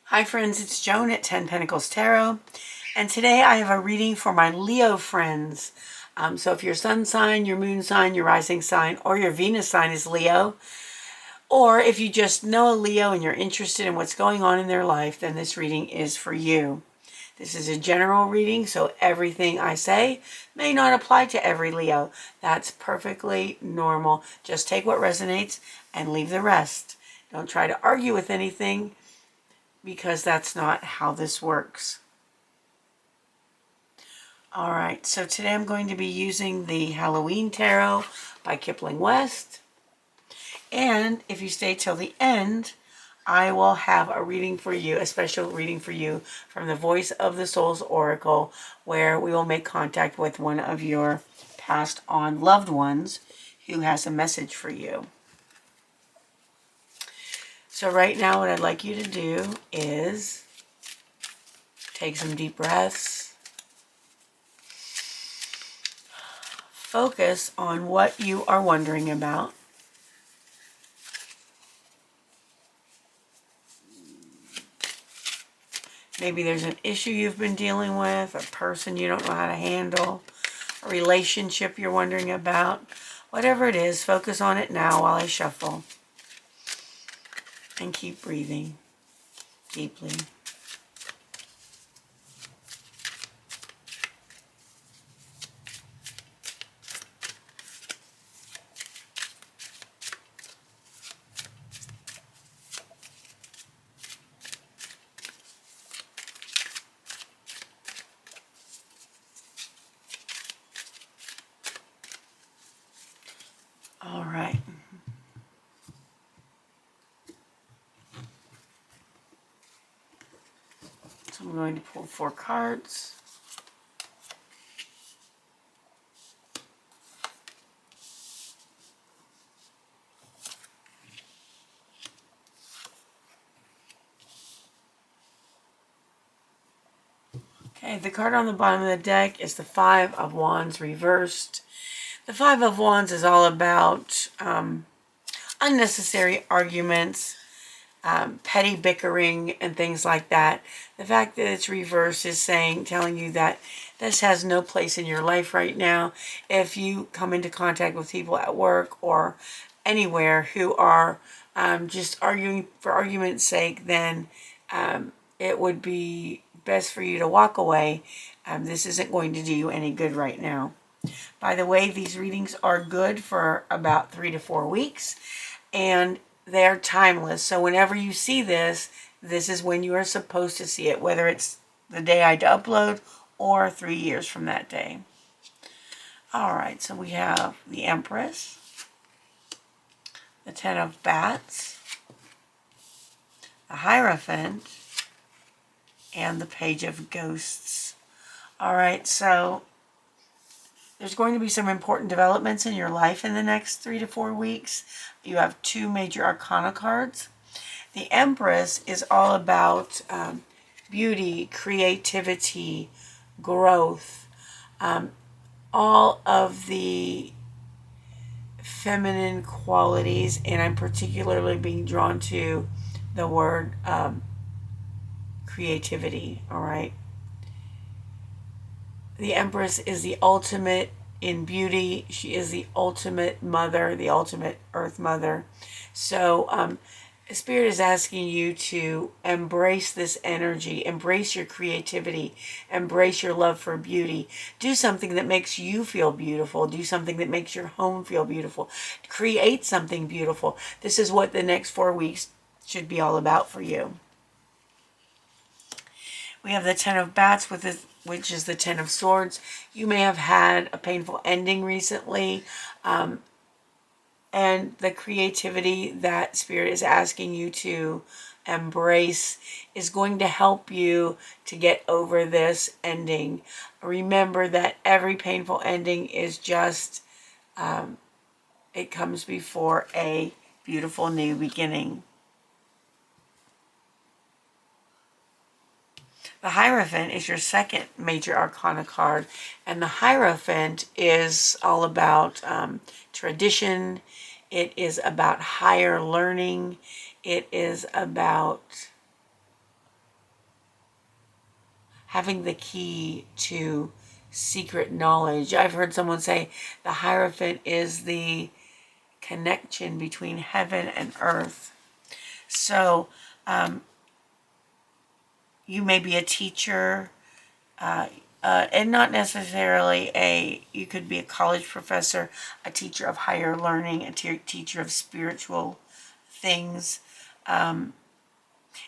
Hi friends, it's Joan at 10 Pentacles Tarot, and today I have a reading for my Leo friends. So if your sun sign, your moon sign, your rising sign, or your Venus sign is Leo, or if you just know a Leo and you're interested in what's going on in their life, then this reading is for you. This is a general reading, so everything I say may not apply to every Leo. That's perfectly normal. Just take what resonates and leave the rest. Don't try to argue with anything, because that's not how this works. All right, so today I'm going to be using the Halloween Tarot by Kipling West. And if you stay till the end, I will have a reading for you, a special reading for you from the Voice of the Souls Oracle, where we will make contact with one of your passed on loved ones who has a message for you. So right now what I'd like you to do is take some deep breaths. Focus on what you are wondering about. Maybe there's an issue you've been dealing with, a person you don't know how to handle, a relationship you're wondering about. Whatever it is, focus on it now while I shuffle. And keep breathing deeply. All right. So I'm going to pull 4 cards. Okay, the card on the bottom of the deck is the 5 of Wands reversed. The 5 of Wands is all about unnecessary arguments, petty bickering and things like that. The fact that it's reversed is telling you that this has no place in your life right now. If you come into contact with people at work or anywhere who are just arguing for argument's sake, then it would be best for you to walk away. This isn't going to do you any good right now. By the way, these readings are good for about 3 to 4 weeks, and they're timeless. So whenever you see this, this is when you are supposed to see it, whether it's the day I upload or 3 years from that day. All right, so we have the Empress, the 10 of Bats, the Hierophant, and the Page of Ghosts. All right, so there's going to be some important developments in your life in the next 3 to 4 weeks. You have 2 major arcana cards. The Empress is all about beauty, creativity, growth, all of the feminine qualities, and I'm particularly being drawn to the word creativity, all right? The Empress is the ultimate in beauty. She is the ultimate mother, the ultimate earth mother. So Spirit is asking you to embrace this energy, embrace your creativity, embrace your love for beauty. Do something that makes you feel beautiful. Do something that makes your home feel beautiful. Create something beautiful. This is what the next 4 weeks should be all about for you. We have the 10 of Bats, which is the 10 of Swords. You may have had a painful ending recently. And the creativity that Spirit is asking you to embrace is going to help you to get over this ending. Remember that every painful ending is just, it comes before a beautiful new beginning. The Hierophant is your second major arcana card, and the Hierophant is all about tradition. It is about higher learning. It is about having the key to secret knowledge. I've heard someone say the Hierophant is the connection between heaven and earth. So you may be a teacher, and not necessarily you could be a college professor, a teacher of higher learning, a teacher of spiritual things. And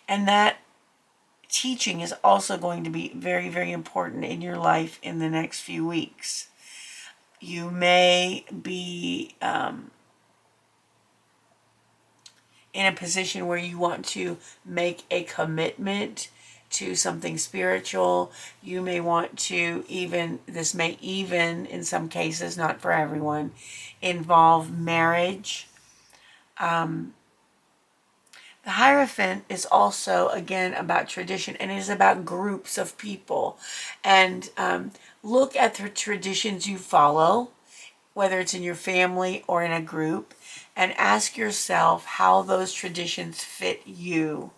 that teaching is also going to be very, very important in your life in the next few weeks. You may be in a position where you want to make a commitment to something spiritual. You may want to this may even, in some cases, not for everyone, involve marriage. The Hierophant is also, again, about tradition, and it is about groups of people. And look at the traditions you follow, whether it's in your family or in a group, and ask yourself how those traditions fit you.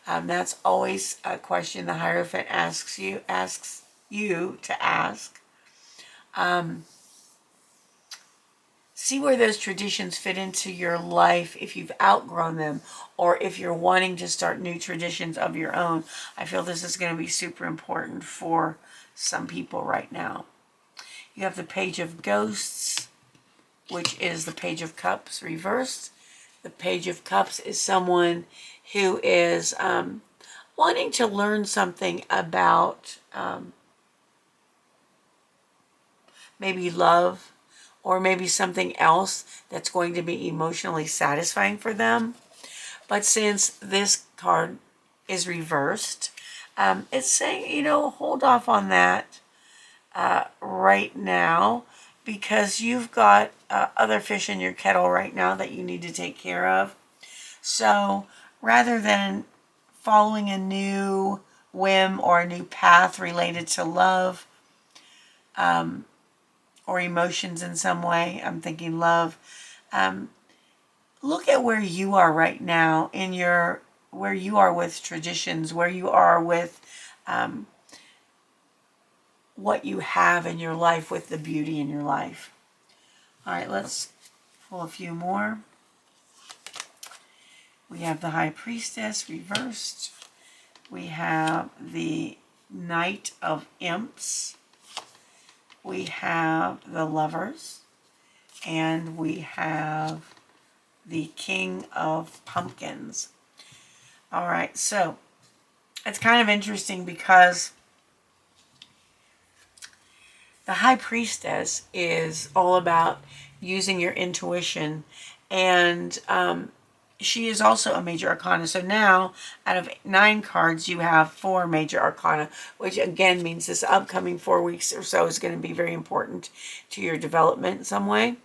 That's always a question the Hierophant asks you to ask. See where those traditions fit into your life if you've outgrown them, or if you're wanting to start new traditions of your own. I feel this is going to be super important for some people right now. You have the Page of Ghosts, which is the Page of Cups reversed. The Page of Cups is someone who is wanting to learn something about maybe love, or maybe something else that's going to be emotionally satisfying for them. But since this card is reversed, it's saying, hold off on that right now, because you've got other fish in your kettle right now that you need to take care of. So rather than following a new whim or a new path related to love, or emotions in some way, I'm thinking love, look at where you are right now where you are with traditions, where you are with what you have in your life, with the beauty in your life. All right, let's pull a few more. We have the High Priestess reversed. We have the Knight of Imps. We have the Lovers. And we have the King of Pumpkins. All right, so it's kind of interesting because the High Priestess is all about using your intuition, and she is also a major arcana. So now, out of 9 cards, you have 4 major arcana, which again means this upcoming 4 weeks or so is going to be very important to your development in some way.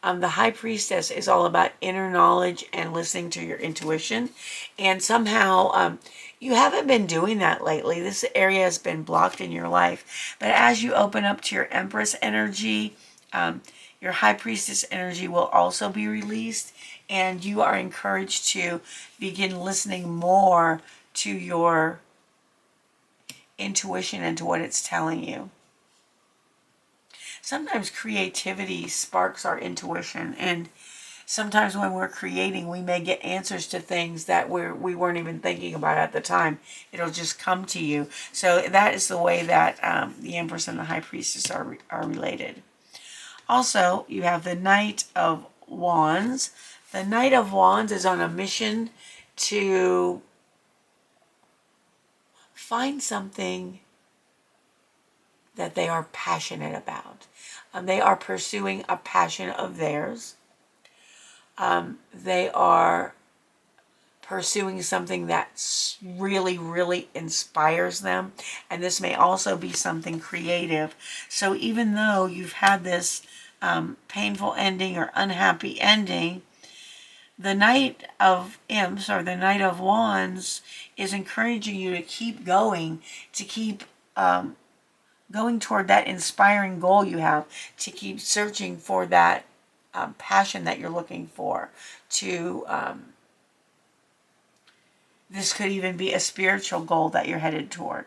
The High Priestess is all about inner knowledge and listening to your intuition. And somehow you haven't been doing that lately. This area has been blocked in your life. But as you open up to your Empress energy, your High Priestess energy will also be released. And you are encouraged to begin listening more to your intuition and to what it's telling you. Sometimes creativity sparks our intuition, and sometimes when we're creating, we may get answers to things that we weren't even thinking about at the time. It'll just come to you. So that is the way that the Empress and the High Priestess are related. Also, you have the Knight of Wands. The Knight of Wands is on a mission to find something that they are passionate about. They are pursuing a passion of theirs. They are pursuing something that really, really inspires them. And this may also be something creative. So even though you've had this painful ending or unhappy ending, the Knight of Imps or the Knight of Wands is encouraging you to keep going, to keep going toward that inspiring goal you have, to keep searching for that passion that you're looking for. This could even be a spiritual goal that you're headed toward.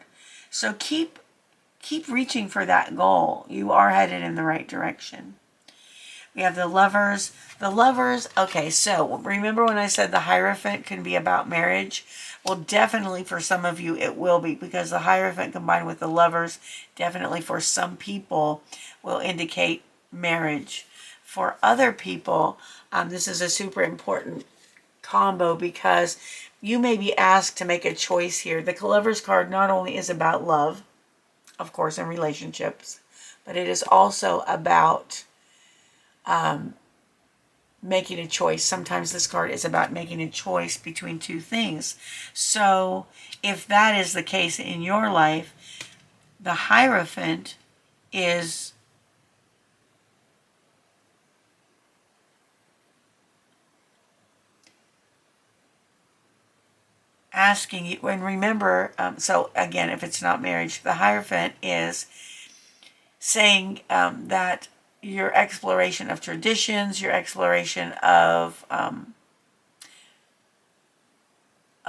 So keep reaching for that goal. You are headed in the right direction. We have the Lovers. The Lovers, okay, so remember when I said the Hierophant can be about marriage? Well, definitely for some of you it will be, because the Hierophant combined with the Lovers definitely for some people will indicate marriage. For other people, this is a super important combo because you may be asked to make a choice here. The Lovers card not only is about love, of course, in relationships, but it is also about making a choice. Sometimes this card is about making a choice between two things. So if that is the case in your life, the Hierophant is asking you, and remember, so again, if it's not marriage, the Hierophant is saying that your exploration of traditions, your exploration of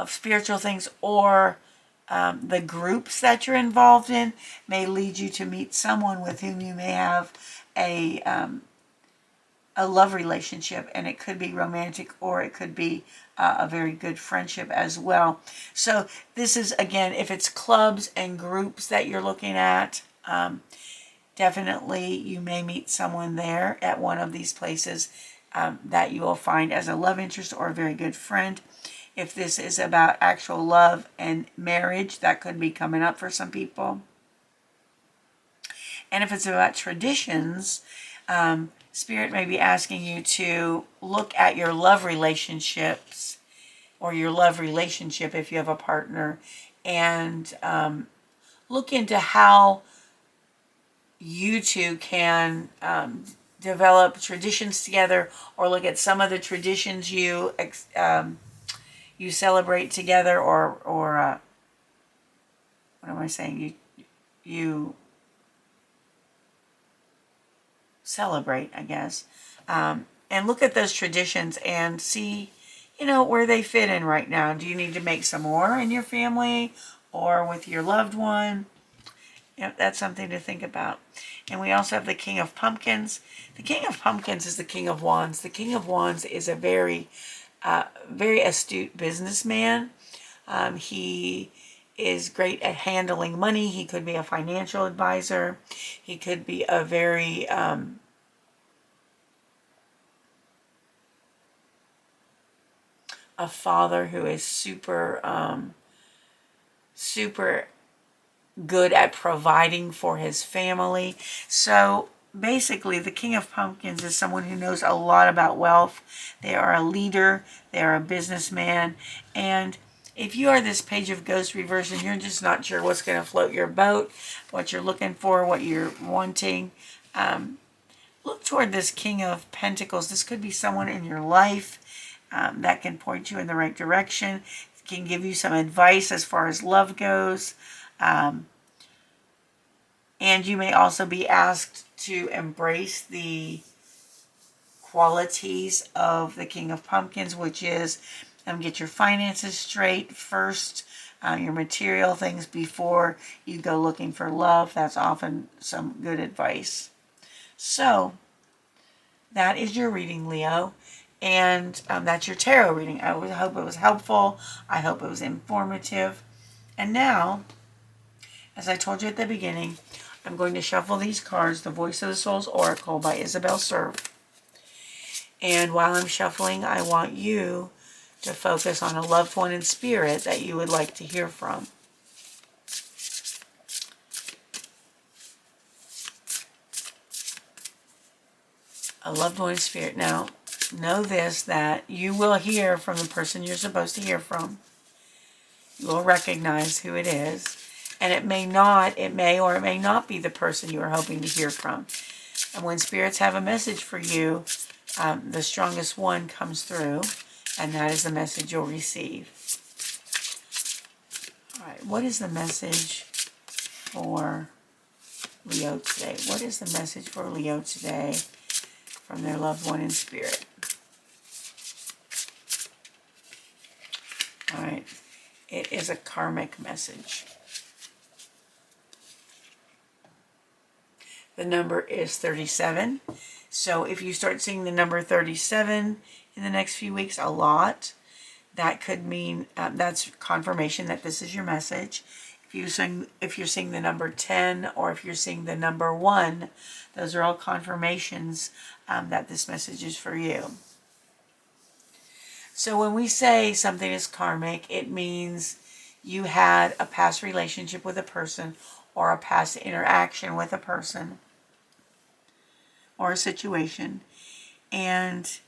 spiritual things, or the groups that you're involved in may lead you to meet someone with whom you may have a love relationship, and it could be romantic or it could be a very good friendship as well. So this is, again, if it's clubs and groups that you're looking at, definitely you may meet someone there at one of these places that you will find as a love interest or a very good friend. If this is about actual love and marriage, that could be coming up for some people. And if it's about traditions, Spirit may be asking you to look at your love relationships, or your love relationship if you have a partner, and look into how you two can develop traditions together, or look at some of the traditions you celebrate together, or what am I saying? You celebrate, I guess, and look at those traditions and see, where they fit in right now. Do you need to make some more in your family or with your loved one? That's something to think about. And we also have the King of Pumpkins. The King of Pumpkins is the King of Wands. The King of Wands is a very, very astute businessman. He is great at handling money. He could be a financial advisor. He could be a very a father who is super good at providing for his family. So basically, the King of Pumpkins is someone who knows a lot about wealth. They are a leader. They are a businessman. And if you are this Page of Ghosts reverse and you're just not sure what's going to float your boat, what you're looking for, what you're wanting, look toward this King of Pentacles. This could be someone in your life that can point you in the right direction, can give you some advice as far as love goes. And you may also be asked to embrace the qualities of the King of Pumpkins, which is get your finances straight first, your material things before you go looking for love. That's often some good advice. So that is your reading, Leo. And that's your tarot reading. I hope it was helpful. I hope it was informative. And now, as I told you at the beginning, I'm going to shuffle these cards, The Voice of the Soul's Oracle by Isabel Serf. And while I'm shuffling, I want you to focus on a loved one in spirit that you would like to hear from. A loved one in spirit. Now, know this, that you will hear from the person you're supposed to hear from. You will recognize who it is. And it may or it may not be the person you are hoping to hear from. And when spirits have a message for you, the strongest one comes through, and that is the message you'll receive. All right, what is the message for Leo today? What is the message for Leo today from their loved one in spirit? All right, it is a karmic message. the number is 37. So if you start seeing the number 37 in the next few weeks a lot, that could mean that's confirmation that this is your message. If you're seeing the number 10 or if you're seeing the number 1, those are all confirmations that this message is for you. So when we say something is karmic, it means you had a past relationship with a person or a past interaction with a person or a situation, and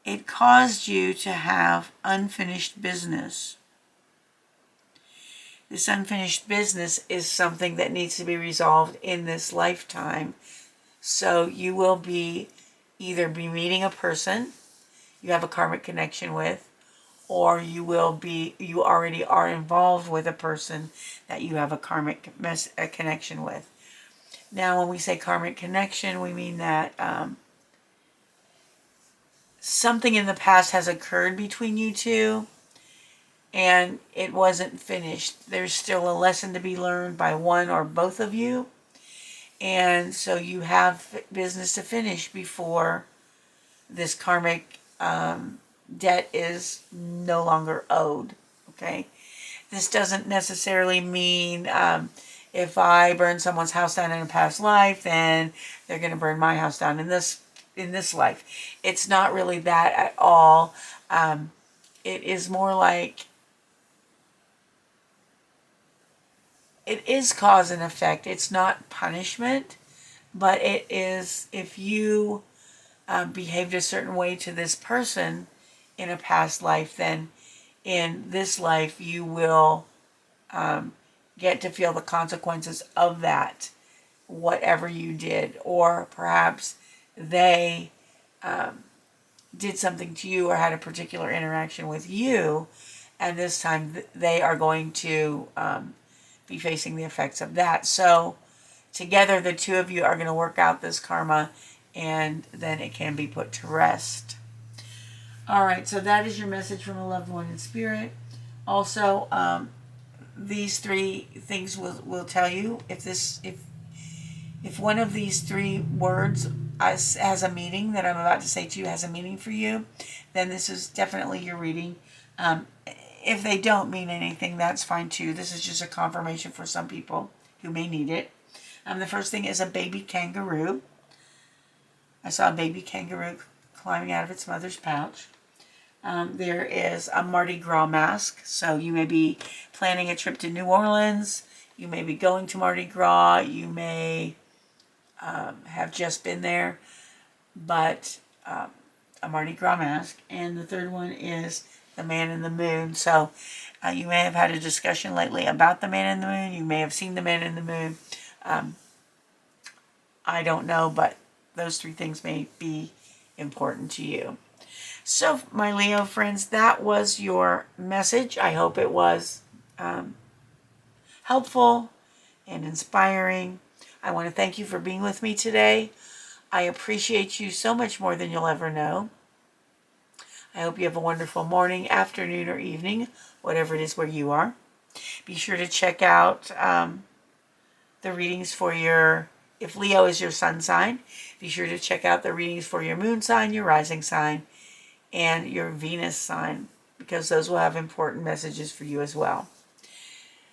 it caused you to have unfinished business. This unfinished business is something that needs to be resolved in this lifetime. So you will either be meeting a person you have a karmic connection with, or you already are involved with a person that you have a karmic connection with. Now, when we say karmic connection, we mean that something in the past has occurred between you two and it wasn't finished. There's still a lesson to be learned by one or both of you. And so you have business to finish before this karmic debt is no longer owed. Okay? This doesn't necessarily mean if I burn someone's house down in a past life, then they're going to burn my house down in this life. It's not really that at all. It is more like it is cause and effect. It's not punishment, but it is if you behaved a certain way to this person in a past life, then in this life you will get to feel the consequences of that, whatever you did. Or perhaps they did something to you or had a particular interaction with you, and this time they are going to be facing the effects of that. So together the two of you are going to work out this karma, and then it can be put to rest. All right, so that is your message from a loved one in spirit. Also, these three things will tell you if one of these three words has a meaning that I'm about to say to you has a meaning for you, then this is definitely your reading. If they don't mean anything, that's fine too. This is just a confirmation for some people who may need it. The first thing is a baby kangaroo. I saw a baby kangaroo climbing out of its mother's pouch. There is a Mardi Gras mask. So you may be planning a trip to New Orleans. You may be going to Mardi Gras. You may have just been there. But a Mardi Gras mask. And the third one is the man in the moon. So you may have had a discussion lately about the man in the moon. You may have seen the man in the moon. I don't know, but those three things may be important to you. So, my Leo friends, that was your message. I hope it was helpful and inspiring. I want to thank you for being with me today. I appreciate you so much more than you'll ever know. I hope you have a wonderful morning, afternoon, or evening, whatever it is where you are. Be sure to check out the readings for if Leo is your sun sign, be sure to check out the readings for your moon sign, your rising sign, and your Venus sign, because those will have important messages for you as well.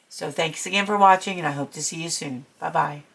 So thanks again for watching, and I hope to see you soon. Bye-bye.